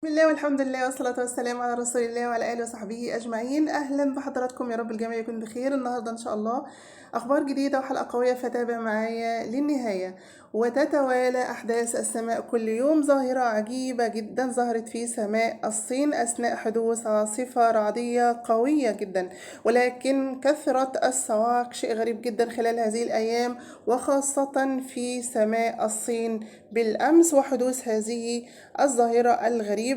بسم الله والحمد لله والصلاة والسلام على رسول الله وعلى آله وصحبه أجمعين. أهلا بحضراتكم، يا رب الجميع يكون بخير. النهاردة إن شاء الله أخبار جديدة وحلقة قوية، فتابع معايا للنهاية. وتتوالى أحداث السماء كل يوم. ظاهرة عجيبة جدا ظهرت في سماء الصين أثناء حدوث عاصفة رعدية قوية جدا، ولكن كثرت الصواعق شيء غريب جدا خلال هذه الأيام، وخاصة في سماء الصين بالأمس. وحدوث هذه الظاهرة الغريبة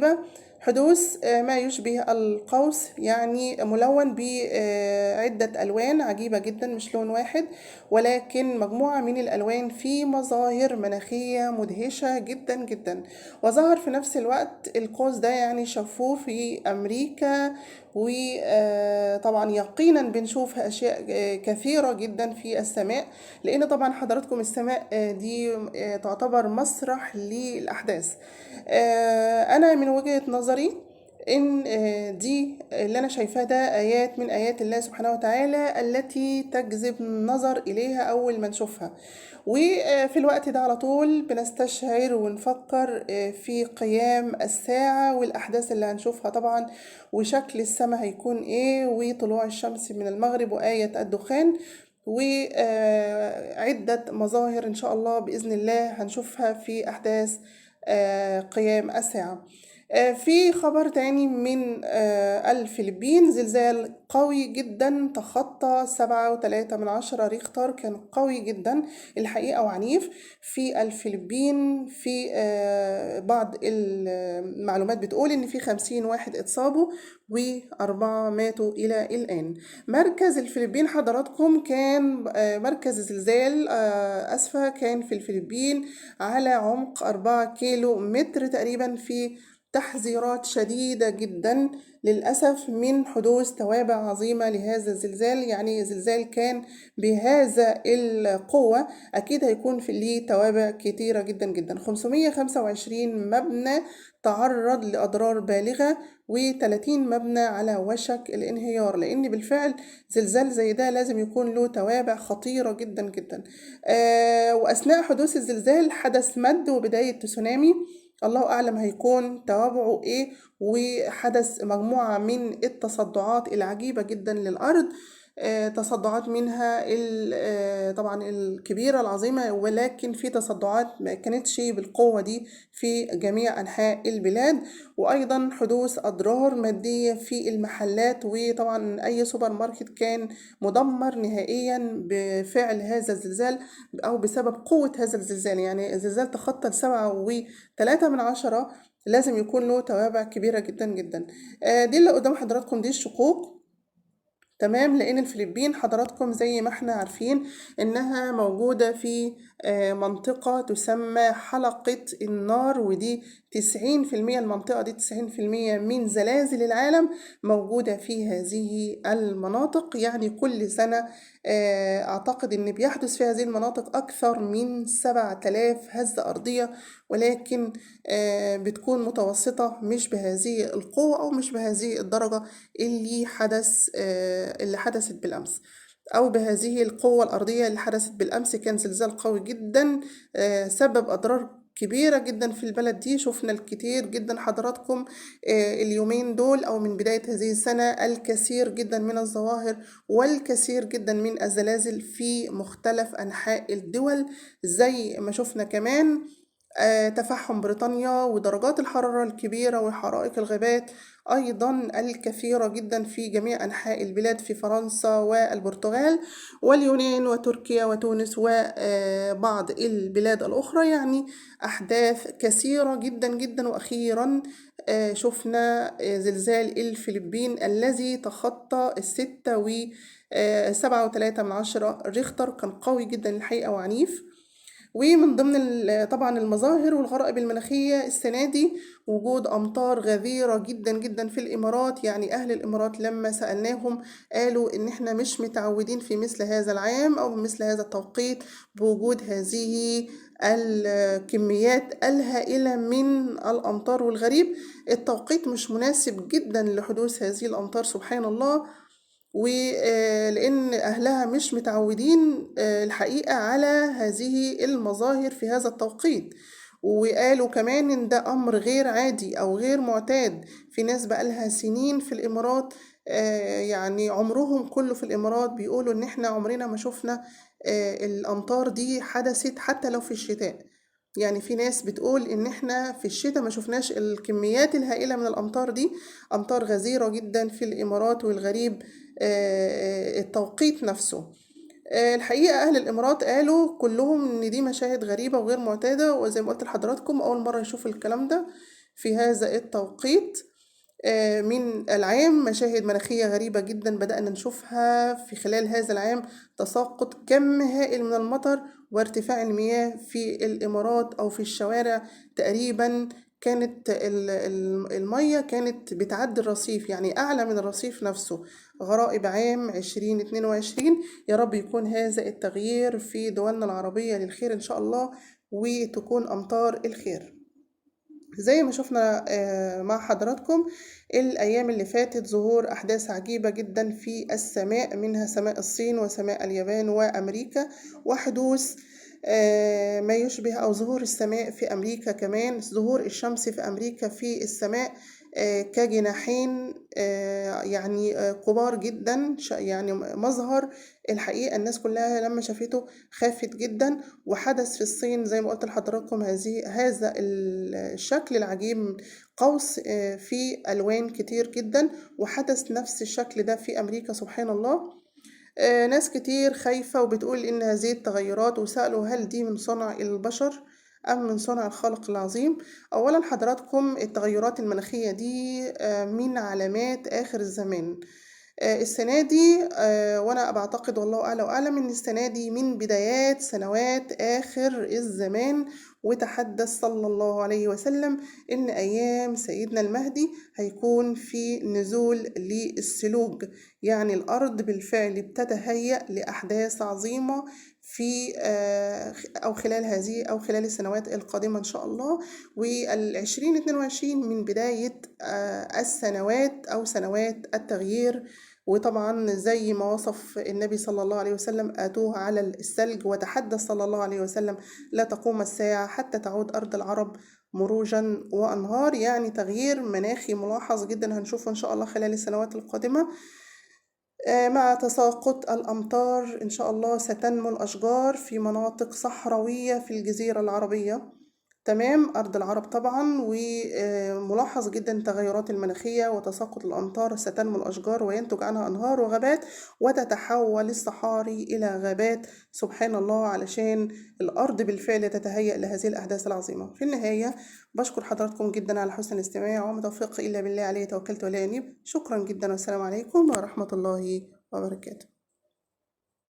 حدوث ما يشبه القوس، يعني ملون بعدة ألوان عجيبة جدا، مش لون واحد ولكن مجموعة من الألوان في مظاهر مناخية مدهشة جدا جدا. وظهر في نفس الوقت القوس ده، يعني شافوه في أمريكا، وطبعا يقينا بنشوف أشياء كثيرة جدا في السماء، لأن طبعا حضراتكم السماء دي تعتبر مسرح للأحداث. أنا من وجهة نظري إن دي اللي أنا شايفاه ده آيات من آيات الله سبحانه وتعالى التي تجذب النظر إليها أول ما نشوفها. وفي الوقت ده على طول بنستشعر ونفكر في قيام الساعة والأحداث اللي هنشوفها طبعا، وشكل السماء هيكون إيه، وطلوع الشمس من المغرب، وآية الدخان، وعدة مظاهر إن شاء الله بإذن الله هنشوفها في أحداث قيام الساعة. في خبر تاني من الفلبين، زلزال قوي جدا تخطى 7.3 ريختر، كان قوي جدا الحقيقة وعنيف في الفلبين. في بعض المعلومات بتقول إن في 50 واحد اتصابوا و4 ماتوا إلى الآن. مركز الفلبين حضراتكم كان مركز الزلزال أسفة كان في الفلبين على عمق 4 كيلو متر تقريبا، في تحذيرات شديدة جدا للأسف من حدوث توابع عظيمة لهذا الزلزال. يعني زلزال كان بهذا القوة أكيد هيكون في ليه توابع كتيرة جدا جدا. 525 مبنى تعرض لأضرار بالغة، و30 مبنى على وشك الانهيار، لأن بالفعل زلزال زي ده لازم يكون له توابع خطيرة جدا جدا. وأثناء حدوث الزلزال حدث مد وبداية تسونامي، الله أعلم هيكون توابعه إيه، وحدث مجموعة من التصدعات العجيبة جدا للأرض. تصدعات منها طبعا الكبيرة العظيمة، ولكن في تصدعات ما كانتش بالقوة دي في جميع أنحاء البلاد. وأيضا حدوث أضرار مادية في المحلات، وطبعا أي سوبر ماركت كان مدمر نهائيا بفعل هذا الزلزال أو بسبب قوة هذا الزلزال. يعني الزلزال تخطى 7.3، لازم يكون له توابع كبيرة جدا جدا. دي اللي قدام حضراتكم دي الشقوق، تمام، لأن الفلبين حضراتكم زي ما احنا عارفين إنها موجودة في منطقة تسمى حلقة النار، ودي 90%، المنطقة دي 90% من زلازل العالم موجودة في هذه المناطق. يعني كل سنة أعتقد إن بيحدث في هذه المناطق أكثر من 7000 هزة أرضية، ولكن بتكون متوسطة، مش بهذه القوة أو مش بهذه الدرجة اللي حدثت بالأمس، أو بهذه القوة الأرضية اللي حدثت بالأمس. كان زلزال قوي جدا سبب أضرار كبيرة جدا في البلد دي. شفنا الكتير جدا حضراتكم اليومين دول أو من بداية هذه السنة، الكثير جدا من الظواهر والكثير جدا من الزلازل في مختلف أنحاء الدول، زي ما شفنا كمان تفحم بريطانيا ودرجات الحرارة الكبيرة وحرائق الغابات أيضا الكثيرة جدا في جميع أنحاء البلاد، في فرنسا والبرتغال واليونان وتركيا وتونس وبعض البلاد الأخرى. يعني أحداث كثيرة جدا جدا. وأخيرا شفنا زلزال الفلبين الذي تخطى 6.7 ريختر، كان قوي جدا الحقيقة وعنيف. ومن ضمن طبعا المظاهر والغرائب المناخية السنة دي وجود أمطار غزيرة جدا جدا في الإمارات. يعني أهل الإمارات لما سألناهم قالوا إن إحنا مش متعودين في مثل هذا العام أو مثل هذا التوقيت بوجود هذه الكميات الهائلة من الأمطار. والغريب التوقيت مش مناسب جدا لحدوث هذه الأمطار، سبحان الله، ولأن أهلها مش متعودين الحقيقة على هذه المظاهر في هذا التوقيت. وقالوا كمان إن ده أمر غير عادي أو غير معتاد. في ناس بقالها سنين في الإمارات، يعني عمرهم كله في الإمارات، بيقولوا إن إحنا عمرنا ما شفنا الأمطار دي حدثت حتى لو في الشتاء. يعني في ناس بتقول إن إحنا في الشتاء ما شفناش الكميات الهائلة من الأمطار دي. أمطار غزيرة جدا في الإمارات، والغريب التوقيت نفسه. الحقيقة أهل الإمارات قالوا كلهم إن دي مشاهد غريبة وغير معتادة، وزي ما قلت لحضراتكم أول مرة يشوف الكلام ده في هذا التوقيت من العام. مشاهد مناخية غريبة جدا بدأنا نشوفها في خلال هذا العام. تساقط كم هائل من المطر وارتفاع المياه في الإمارات أو في الشوارع تقريبا. كانت المية كانت بتعدي الرصيف، يعني أعلى من الرصيف نفسه. غرائب عام 2022. يا رب يكون هذا التغيير في دولنا العربية للخير إن شاء الله، وتكون أمطار الخير. زي ما شفنا مع حضراتكم الأيام اللي فاتت ظهور أحداث عجيبة جدا في السماء، منها سماء الصين وسماء اليابان وأمريكا، وحدوث ما يشبه أو ظهور السماء في أمريكا كمان، ظهور الشمس في أمريكا في السماء كجناحين يعني كبار جدا. يعني مظهر الحقيقة الناس كلها لما شافته خافت جدا. وحدث في الصين زي ما قلت لحضراتكم هذا الشكل العجيب، قوس فيه ألوان كتير جدا. وحدث نفس الشكل ده في أمريكا، سبحان الله. ناس كتير خايفة وبتقول إن هذه التغيرات، وسألوا هل دي من صنع البشر أم من صنع الخالق العظيم. أولا حضراتكم التغيرات المناخية دي من علامات آخر الزمان. السنة دي وأنا بعتقد والله أعلى وأعلم إن السنة دي من بدايات سنوات آخر الزمان. وتحدث صلى الله عليه وسلم إن أيام سيدنا المهدي هيكون في نزول للثلوج، يعني الأرض بالفعل بتتهيأ لأحداث عظيمة في أو خلال هذه أو خلال السنوات القادمة إن شاء الله. وال2022 من بداية السنوات أو سنوات التغيير. وطبعا زي ما وصف النبي صلى الله عليه وسلم آتوه على الثلج، وتحدث صلى الله عليه وسلم لا تقوم الساعة حتى تعود أرض العرب مروجا وأنهار. يعني تغيير مناخي ملاحظ جدا هنشوفه إن شاء الله خلال السنوات القادمة. مع تساقط الأمطار إن شاء الله ستنمو الأشجار في مناطق صحراوية في الجزيرة العربية، تمام، أرض العرب طبعا. وملاحظ جدا تغيرات المناخية وتساقط الأمطار، ستنمو الأشجار وينتج عنها أنهار وغابات، وتتحول الصحاري إلى غابات، سبحان الله، علشان الأرض بالفعل تتهيأ لهذه الأحداث العظيمة. في النهاية بشكر حضراتكم جدا على حسن الاستماع، وما توفيقي إلا بالله، عليه توكلت ولا أنيب. شكرا جدا، والسلام عليكم ورحمة الله وبركاته.